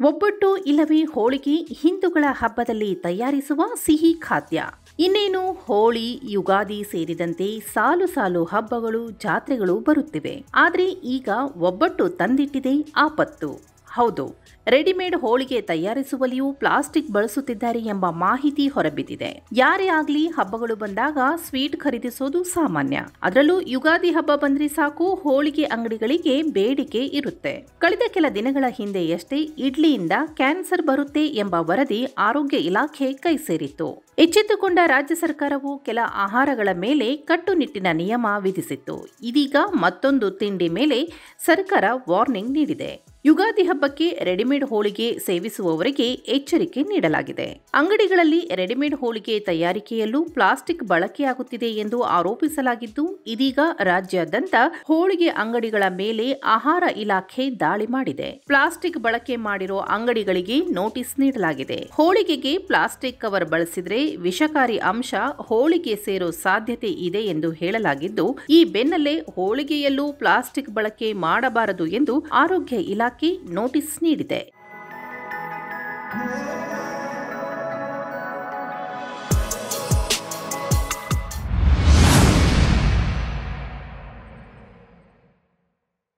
ಒಬ್ಬಟ್ಟು ಇಲ್ಲವೇ ಹೋಳಿಗೆ ಹಿಂದೂಗಳ ಹಬ್ಬದಲ್ಲಿ ತಯಾರಿಸುವ ಸಿಹಿ ಖಾದ್ಯ. ಇನ್ನೇನು ಹೋಳಿ, ಯುಗಾದಿ ಸೇರಿದಂತೆ ಸಾಲು ಸಾಲು ಹಬ್ಬಗಳು, ಜಾತ್ರೆಗಳು ಬರುತ್ತಿವೆ. ಆದರೆ ಈಗ ಒಬ್ಬಟ್ಟು ತಂದಿಟ್ಟಿದೆ ಆಪತ್ತು. ಹೌದು, ರೆಡಿಮೇಡ್ ಹೋಳಿಗೆ ತಯಾರಿಸುವಲ್ಲಿಯೂ ಪ್ಲಾಸ್ಟಿಕ್ ಬಳಸುತ್ತಿದ್ದಾರೆ ಎಂಬ ಮಾಹಿತಿ ಹೊರಬಿದ್ದಿದೆ. ಯಾರೇ ಆಗಲಿ ಹಬ್ಬಗಳು ಬಂದಾಗ ಸ್ವೀಟ್ ಖರೀದಿಸೋದು ಸಾಮಾನ್ಯ. ಅದರಲ್ಲೂ ಯುಗಾದಿ ಹಬ್ಬ ಬಂದ್ರೆ ಸಾಕು, ಹೋಳಿಗೆ ಅಂಗಡಿಗಳಿಗೆ ಬೇಡಿಕೆ ಇರುತ್ತೆ. ಕಳೆದ ಕೆಲ ದಿನಗಳ ಹಿಂದೆಯಷ್ಟೇ ಇಡ್ಲಿಯಿಂದ ಕ್ಯಾನ್ಸರ್ ಬರುತ್ತೆ ಎಂಬ ವರದಿ ಆರೋಗ್ಯ ಇಲಾಖೆ ಕೈ ಸೇರಿತ್ತು. ಎಚ್ಚೆತ್ತುಕೊಂಡ ರಾಜ್ಯ ಸರ್ಕಾರವು ಕೆಲ ಆಹಾರಗಳ ಮೇಲೆ ಕಟ್ಟುನಿಟ್ಟಿನ ನಿಯಮ ವಿಧಿಸಿತ್ತು. ಇದೀಗ ಮತ್ತೊಂದು ತಿಂಡಿ ಮೇಲೆ ಸರ್ಕಾರ ವಾರ್ನಿಂಗ್ ನೀಡಿದೆ. ಯುಗಾದಿ ಹಬ್ಬಕ್ಕೆ ರೆಡಿಮೇಡ್ ಹೋಳಿಗೆ ಸೇವಿಸುವವರಿಗೆ ಎಚ್ಚರಿಕೆ ನೀಡಲಾಗಿದೆ. ಅಂಗಡಿಗಳಲ್ಲಿ ರೆಡಿಮೇಡ್ ಹೋಳಿಗೆ ತಯಾರಿಕೆಯಲ್ಲೂ ಪ್ಲಾಸ್ಟಿಕ್ ಬಳಕೆಯಾಗುತ್ತಿದೆ ಎಂದು ಆರೋಪಿಸಲಾಗಿದ್ದು, ಇದೀಗ ರಾಜ್ಯಾದ್ಯಂತ ಹೋಳಿಗೆ ಅಂಗಡಿಗಳ ಮೇಲೆ ಆಹಾರ ಇಲಾಖೆ ದಾಳಿ ಮಾಡಿದೆ. ಪ್ಲಾಸ್ಟಿಕ್ ಬಳಕೆ ಮಾಡಿರೋ ಅಂಗಡಿಗಳಿಗೆ ನೋಟಿಸ್ ನೀಡಲಾಗಿದೆ. ಹೋಳಿಗೆಗೆ ಪ್ಲಾಸ್ಟಿಕ್ ಕವರ್ ಬಳಸಿದ್ರೆ ವಿಷಕಾರಿ ಅಂಶ ಹೋಳಿಗೆ ಸೇರೋ ಸಾಧ್ಯತೆ ಇದೆ ಎಂದು ಹೇಳಲಾಗಿದ್ದು, ಈ ಬೆನ್ನಲ್ಲೇ ಹೋಳಿಗೆಯಲ್ಲೂ ಪ್ಲಾಸ್ಟಿಕ್ ಬಳಕೆ ಮಾಡಬಾರದು ಎಂದು ಆರೋಗ್ಯ ಇಲಾಖೆ ನೋಟಿಸ್ ನೀಡಿದೆ.